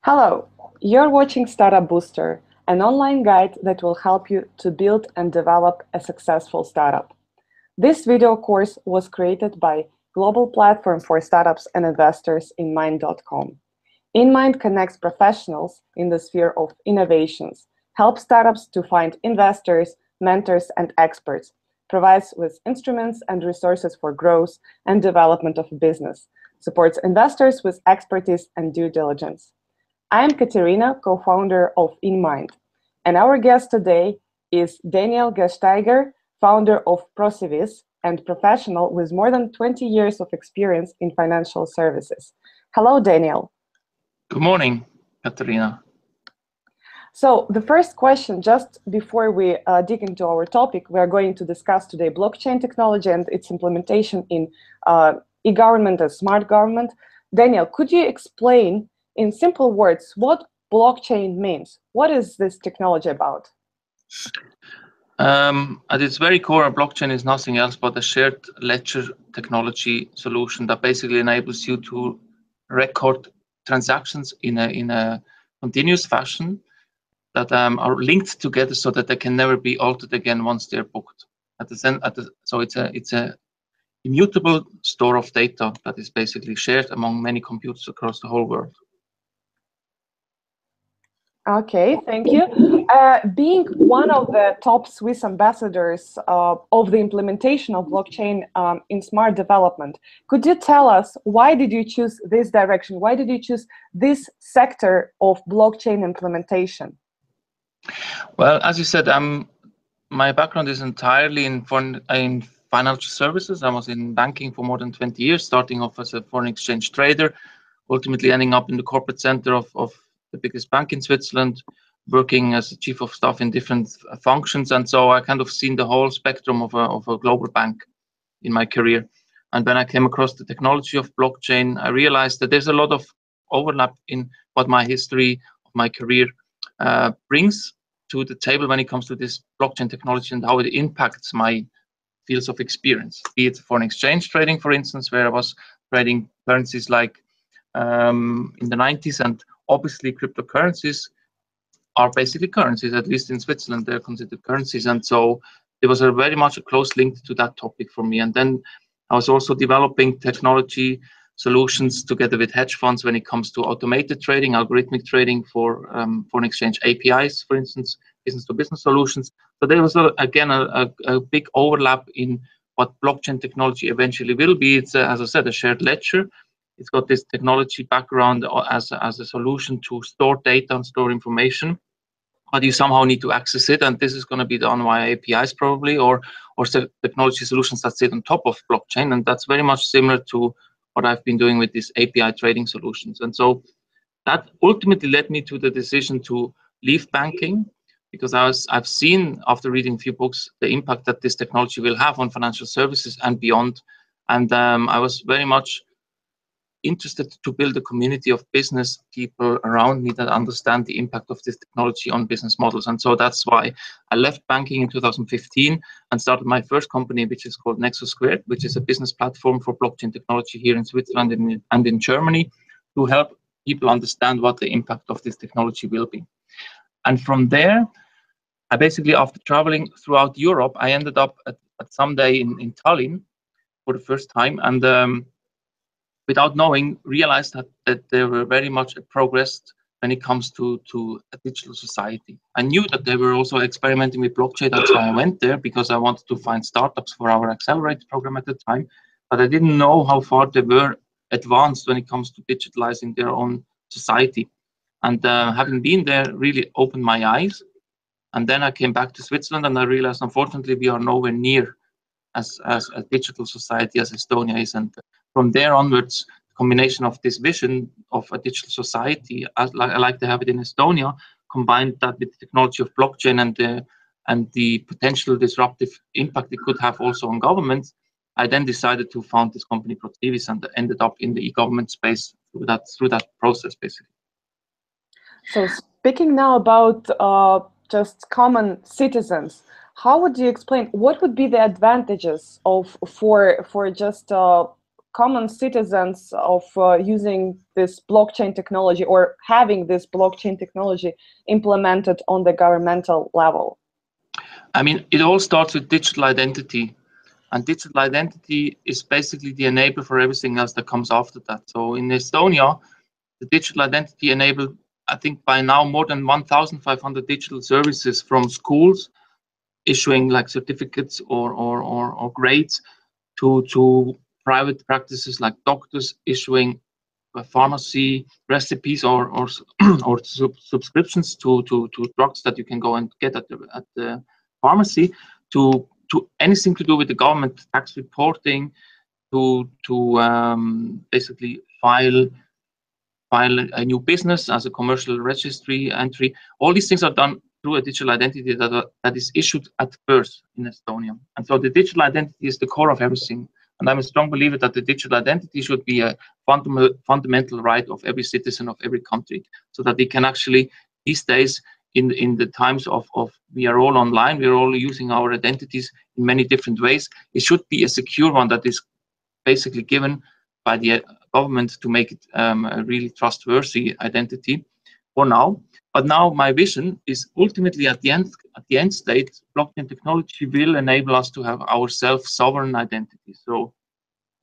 Hello, you're watching Startup Booster, an online guide that will help you to build and develop a successful startup. This video course was created by global platform for startups and investors InMind.com. InMind connects professionals in the sphere of innovations, helps startups to find investors, mentors, and experts, provides with instruments and resources for growth and development of a business, supports investors with expertise and due diligence. I'm Katerina, co-founder of InMind, and our guest today is Daniel Gasteiger, founder of Procivis and professional with more than 20 years of experience in financial services. Hello, Daniel. Good morning, Katerina. So the first question, just before we dig into our topic, we are going to discuss today blockchain technology and its implementation in eGovernment and smart government. Daniel, could you explain in simple words what blockchain means? What is this technology about? At its very core, a blockchain is nothing else but a shared ledger technology solution that basically enables you to record transactions in a continuous fashion that are linked together so that they can never be altered again once they're booked. So it's a immutable store of data that is basically shared among many computers across the whole world. Okay, thank you. Being one of the top Swiss ambassadors of the implementation of blockchain in smart development, could you tell us why did you choose this direction? Why did you choose this sector of blockchain implementation? Well, as you said, my background is entirely in financial services. I was in banking for more than 20 years, starting off as a foreign exchange trader, ultimately ending up in the corporate center of the biggest bank in Switzerland, working as a chief of staff in different functions. And so I kind of seen the whole spectrum of a global bank in my career. And when I came across the technology of blockchain, I realized that there's a lot of overlap in what my history of my career brings to the table when it comes to this blockchain technology and how it impacts my fields of experience, be it foreign exchange trading, for instance, where I was trading currencies like in the 90s, and obviously cryptocurrencies are basically currencies, at least in Switzerland, they're considered currencies. And so it was very much a close link to that topic for me. And then I was also developing technology solutions together with hedge funds when it comes to automated trading, algorithmic trading for foreign exchange APIs, for instance, business-to-business solutions. So there was, again, a big overlap in what blockchain technology eventually will be. It's, as I said, a shared ledger. It's got this technology background as a solution to store data and store information, but you somehow need to access it, and this is going to be done via APIs probably, or technology solutions that sit on top of blockchain, and that's very much similar to what I've been doing with these API trading solutions. And so that ultimately led me to the decision to leave banking, because I've seen, after reading a few books, the impact that this technology will have on financial services and beyond. And I was very much interested to build a community of business people around me that understand the impact of this technology on business models. And so that's why I left banking in 2015 and started my first company, which is called Nexus Squared, which is a business platform for blockchain technology here in Switzerland and in Germany, to help people understand what the impact of this technology will be. And from there, I basically, after traveling throughout Europe, I ended up at some day in Tallinn for the first time, and without knowing, realized that they were very much progressed when it comes to a digital society. I knew that they were also experimenting with blockchain. That's why I went there, because I wanted to find startups for our accelerator program at the time. But I didn't know how far they were advanced when it comes to digitalizing their own society. And having been there really opened my eyes. And then I came back to Switzerland and I realized, unfortunately, we are nowhere near as a digital society as Estonia is. And from there onwards, the combination of this vision of a digital society, I like to have it in Estonia, combined that with the technology of blockchain and the potential disruptive impact it could have also on governments, I then decided to found this company Procivis and ended up in the eGovernment space through that process, basically. So speaking now about just common citizens, how would you explain what would be the advantages for just common citizens of using this blockchain technology or having this blockchain technology implemented on the governmental level? I mean, it all starts with digital identity. And digital identity is basically the enabler for everything else that comes after that. So in Estonia, the digital identity enabled, I think by now, more than 1,500 digital services, from schools issuing like certificates or grades to private practices like doctors issuing pharmacy recipes or subscriptions to drugs that you can go and get at the pharmacy, to anything to do with the government, tax reporting, to basically file a new business as a commercial registry entry. All these things are done through a digital identity that is issued at birth in Estonia. And so the digital identity is the core of everything. And I'm a strong believer that the digital identity should be a fundamental right of every citizen of every country, so that they can actually, these days, in the times of we are all online, we are all using our identities in many different ways. It should be a secure one that is basically given by the government to make it a really trustworthy identity for now. But now my vision is ultimately at the end state, blockchain technology will enable us to have our self-sovereign identity. So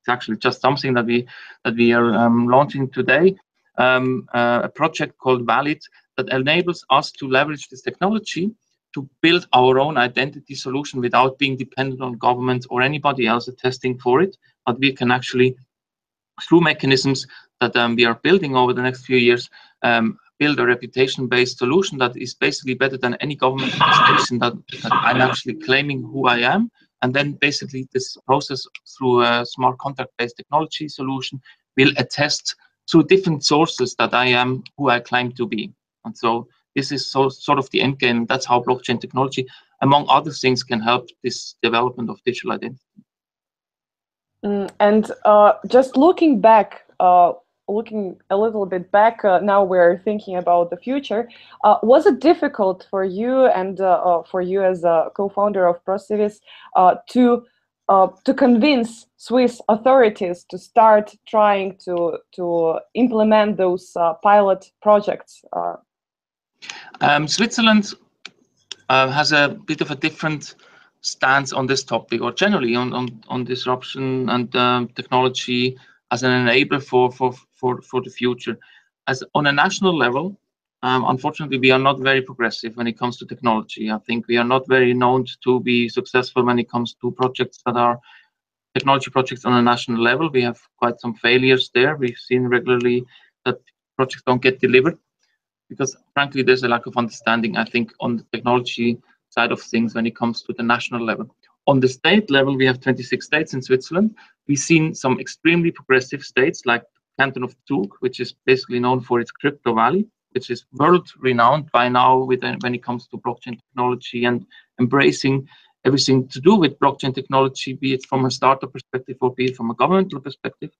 it's actually just something that we are launching today, a project called Valid that enables us to leverage this technology to build our own identity solution without being dependent on government or anybody else attesting for it. But we can actually, through mechanisms that we are building over the next few years, build a reputation-based solution that is basically better than any government attestation that I'm actually claiming who I am. And then basically this process through a smart contract-based technology solution will attest through different sources that I am who I claim to be. And so this is sort of the end game. That's how blockchain technology, among other things, can help this development of digital identity. And just looking back, looking a little bit back, now we're thinking about the future. Was it difficult for you and for you as a co-founder of Procivis to convince Swiss authorities to start trying to implement those pilot projects? Switzerland has a bit of a different stance on this topic, or generally on disruption and technology as an enabler for the future. As on a national level, unfortunately, we are not very progressive when it comes to technology. I think we are not very known to be successful when it comes to projects that are technology projects on a national level. We have quite some failures there. We've seen regularly that projects don't get delivered because, frankly, there's a lack of understanding, I think, on the technology side of things when it comes to the national level. On the state level, we have 26 states in Switzerland. We've seen some extremely progressive states like Canton of Zug, which is basically known for its crypto valley, which is world-renowned by now when it comes to blockchain technology and embracing everything to do with blockchain technology, be it from a startup perspective or be it from a governmental perspective.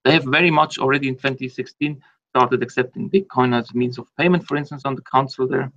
They have very much already in 2016 started accepting Bitcoin as a means of payment, for instance, on the council there.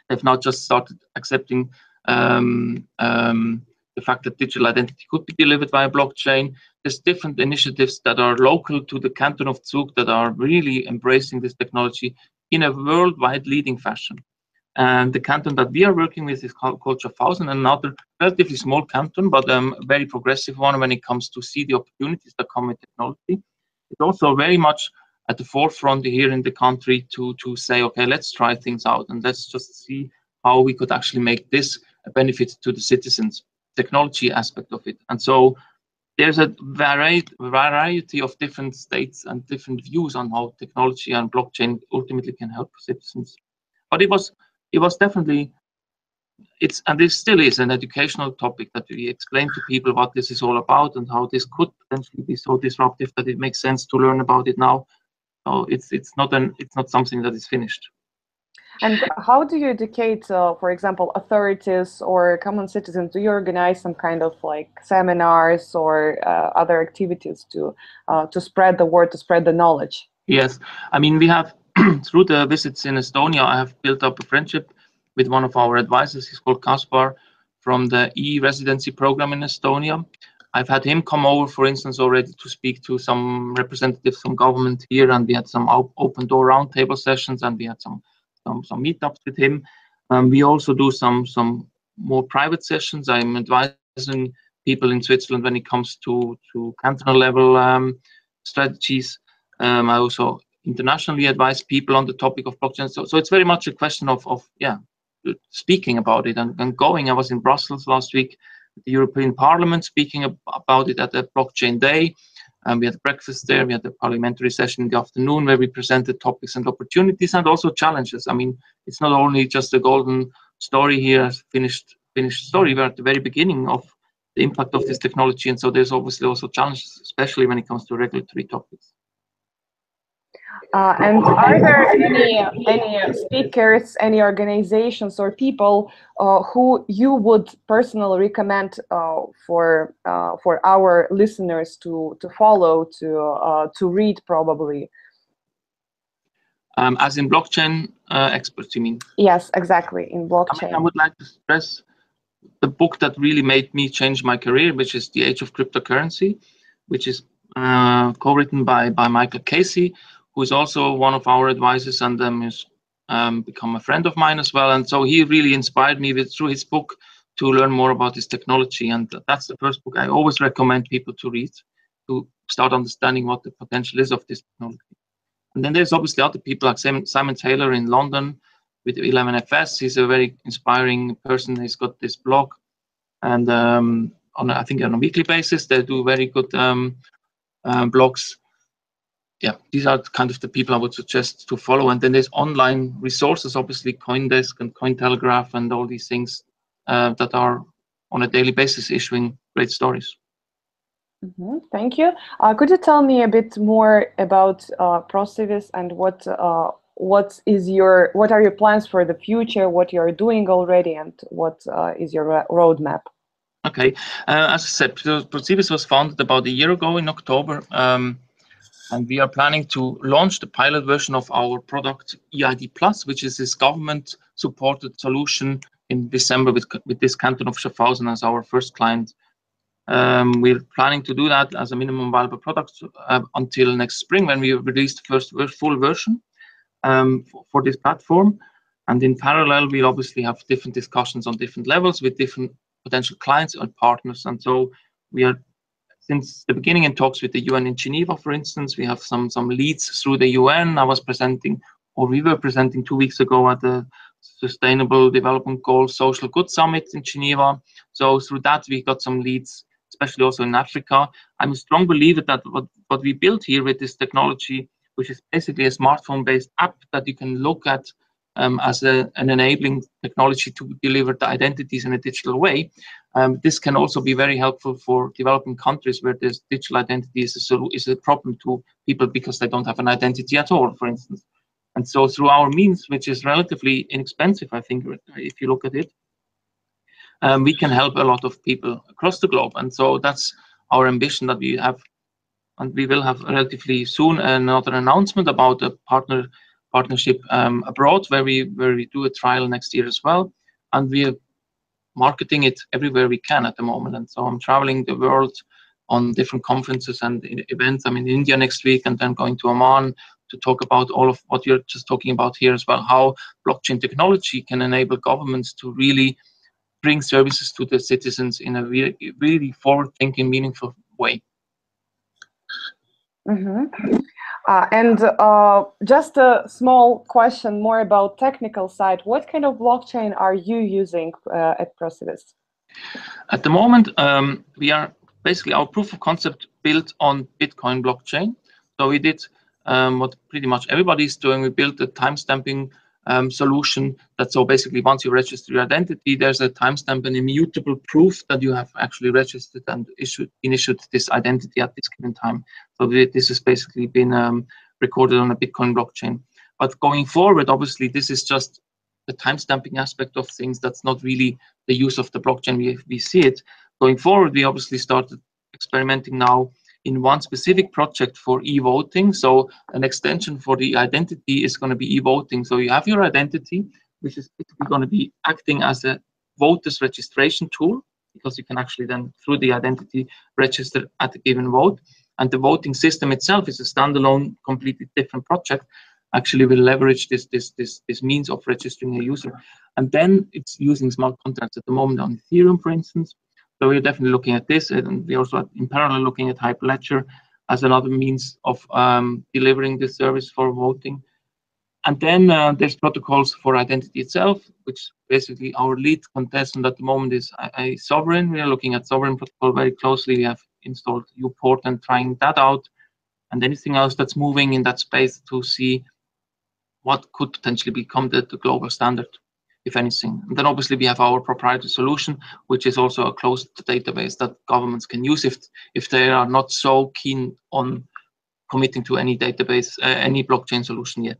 They've now just started accepting the fact that digital identity could be delivered via blockchain. There's different initiatives that are local to the Canton of Zug that are really embracing this technology in a worldwide leading fashion. And the canton that we are working with is called Schaffhausen, another relatively small canton, but a very progressive one when it comes to see the opportunities that come with technology. It's also very much at the forefront here in the country to say, okay, let's try things out and let's just see how we could actually make this a benefit to the citizens, technology aspect of it. And so there's a variety of different states and different views on how technology and blockchain ultimately can help citizens. But it was definitely, and this still is an educational topic that we explain to people what this is all about and how this could potentially be so disruptive that it makes sense to learn about it now. So it's not something that is finished. And how do you educate, for example, authorities or common citizens? Do you organize some kind of like seminars or other activities to spread the word, to spread the knowledge? Yes, I mean, we have through the visits in Estonia, I have built up a friendship with one of our advisors. He's called Kaspar from the e-residency program in Estonia. I've had him come over, for instance, already to speak to some representatives from government here, and we had some open door roundtable sessions, and we had some meetups with him. We also do some more private sessions. I'm advising people in Switzerland when it comes to cantonal level strategies. I also internationally advise people on the topic of blockchain. So it's very much a question of speaking about it and going. I was in Brussels last week at the European Parliament speaking about it at the Blockchain Day. We had breakfast there. We had a parliamentary session in the afternoon where we presented topics and opportunities and also challenges. I mean, it's not only just a golden story here, finished story. We're at the very beginning of the impact of this technology, and so there's obviously also challenges, especially when it comes to regulatory topics. And are there any speakers, any organizations or people who you would personally recommend for our listeners to follow, to read probably? As in blockchain experts, you mean? Yes, exactly, in blockchain. I would like to stress the book that really made me change my career, which is The Age of Cryptocurrency, which is co-written by Michael Casey, who is also one of our advisors and has become a friend of mine as well. And so he really inspired me through his book to learn more about this technology. And that's the first book I always recommend people to read to start understanding what the potential is of this technology. And then there's obviously other people like Simon Taylor in London with 11FS. He's a very inspiring person. He's got this blog, and I think on a weekly basis they do very good blogs. Yeah, these are kind of the people I would suggest to follow. And then there's online resources, obviously CoinDesk and Cointelegraph and all these things that are on a daily basis issuing great stories. Mm-hmm. Thank you. Could you tell me a bit more about Procivis and what are your plans for the future, what you're doing already, and what is your roadmap? Okay, as I said, Procivis was founded about a year ago in October, and we are planning to launch the pilot version of our product eID Plus, which is this government-supported solution in December with this canton of Schaffhausen as our first client. We're planning to do that as a minimum viable product until next spring when we release the first full version for this platform. And in parallel, we'll obviously have different discussions on different levels with different potential clients and partners. And so we are, since the beginning, in talks with the UN in Geneva, for instance. We have some leads through the UN. We were presenting 2 weeks ago at the Sustainable Development Goals Social Good Summit in Geneva. So through that, we got some leads, especially also in Africa. I'm a strong believer that what we built here with this technology, which is basically a smartphone-based app that you can look at as an enabling technology to deliver the identities in a digital way. This can also be very helpful for developing countries where this digital identity is a problem to people because they don't have an identity at all, for instance. And so through our means, which is relatively inexpensive, I think, if you look at it, we can help a lot of people across the globe. And so that's our ambition that we have. And we will have relatively soon another announcement about a partnership abroad where we do a trial next year as well. And we are marketing it everywhere we can at the moment. And so I'm traveling the world on different conferences and events. I'm in India next week and then going to Oman to talk about all of what you're just talking about here as well, how blockchain technology can enable governments to really bring services to the citizens in a really forward-thinking, meaningful way. Mm-hmm. And just a small question more about technical side. What kind of blockchain are you using at Procivis? At the moment, we are basically our proof of concept built on Bitcoin blockchain. So we did what pretty much everybody is doing. We built a timestamping solution that so basically once you register your identity, there's a timestamp and immutable proof that you have actually registered and issued this identity at this given time. So this has basically been recorded on a Bitcoin blockchain. But going forward, obviously, this is just the timestamping aspect of things. That's not really the use of the blockchain. We see it. Going forward, we obviously started experimenting now in one specific project for e-voting. So an extension for the identity is going to be e-voting. So you have your identity, which is basically going to be acting as a voters registration tool because you can actually then, through the identity, register at a given vote. And the voting system itself is a standalone, completely different project. Actually, will leverage this means of registering a user. And then it's using smart contracts at the moment on Ethereum, for instance. So we're definitely looking at this, and we're also in parallel looking at Hyperledger as another means of delivering this service for voting. And then there's protocols for identity itself, which basically our lead contestant at the moment is a Sovereign. We are looking at Sovereign protocol very closely. We have installed Uport and trying that out, and anything else that's moving in that space to see what could potentially become the global standard, if anything. And then obviously we have our proprietary solution, which is also a closed database that governments can use if they are not so keen on committing to any database, any blockchain solution yet.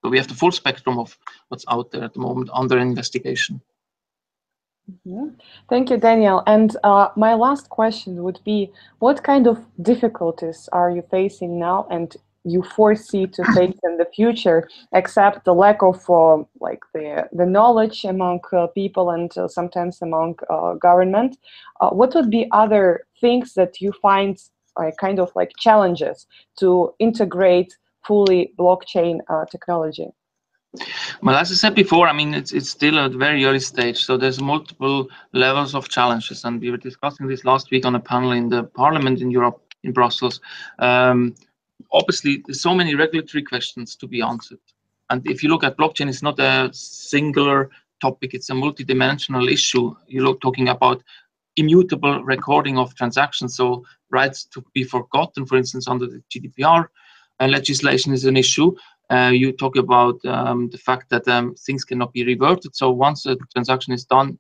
So we have the full spectrum of what's out there at the moment under investigation. Mm-hmm. Thank you, Daniel. And my last question would be, what kind of difficulties are you facing now and you foresee to face in the future, except the lack of like the knowledge among people and sometimes among government? What would be other things that you find kind of like challenges to integrate fully blockchain technology? Well, as I said before, I mean, it's still at a very early stage, so there's multiple levels of challenges, and we were discussing this last week on a panel in the Parliament in Europe, in Brussels. Obviously, there's so many regulatory questions to be answered, and if you look at blockchain, it's not a singular topic; it's a multidimensional issue. You're talking about immutable recording of transactions, so rights to be forgotten, for instance, under the GDPR legislation is an issue. You talk about the fact that things cannot be reverted. So once a transaction is done,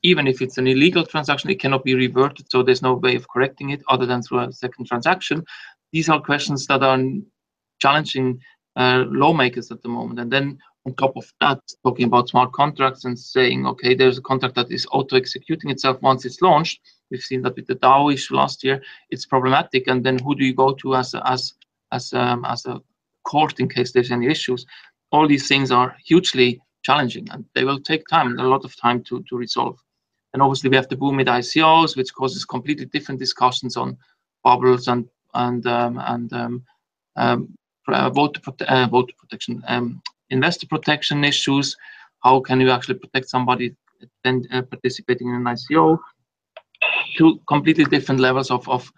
even if it's an illegal transaction, it cannot be reverted. So there's no way of correcting it other than through a second transaction. These are questions that are challenging lawmakers at the moment. And then on top of that, talking about smart contracts and saying, okay, there's a contract that is auto-executing itself once it's launched. We've seen that with the DAO issue last year. It's problematic. And then who do you go to as a court in case there's any issues? All these things are hugely challenging, and they will take time, a lot of time to resolve. And obviously we have the boom with ICOs, which causes completely different discussions on bubbles and voter protection, investor protection issues. How can you actually protect somebody then participating in an ICO? Two completely different levels of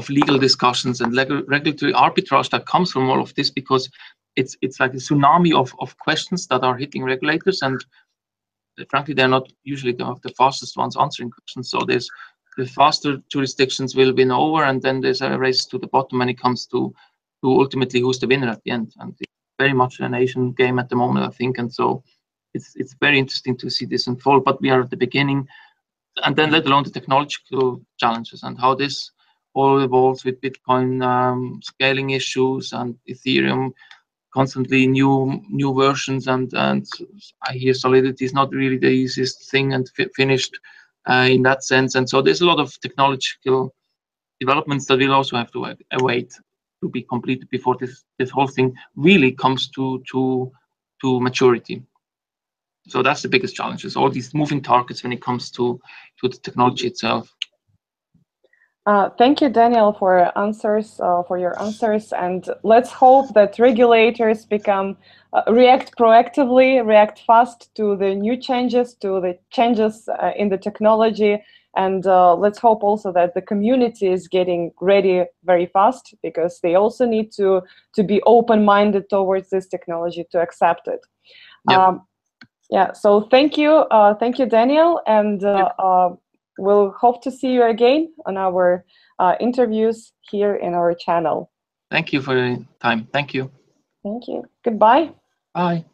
legal discussions and regulatory arbitrage that comes from all of this, because it's like a tsunami of questions that are hitting regulators, and frankly they're not usually the fastest ones answering questions. So there's the faster jurisdictions will win over, and then there's a race to the bottom when it comes to ultimately who's the winner at the end. And it's very much an Asian game at the moment, I think, and so it's very interesting to see this unfold. But we are at the beginning, and then let alone the technological challenges and how this all evolves with Bitcoin scaling issues and Ethereum constantly new versions, and I hear Solidity is not really the easiest thing and finished in that sense. And so there's a lot of technological developments that we'll also have to await to be completed before this whole thing really comes to maturity. So that's the biggest challenge, is all these moving targets when it comes to the technology itself. Thank you, Daniel, for your answers, and let's hope that regulators react proactively, react fast to the new changes, to the changes in the technology, and let's hope also that the community is getting ready very fast, because they also need to be open-minded towards this technology, to accept it. Yep. Yeah. So thank you, Daniel, and. We'll hope to see you again on our interviews here in our channel. Thank you for your time. Thank you. Thank you. Goodbye. Bye.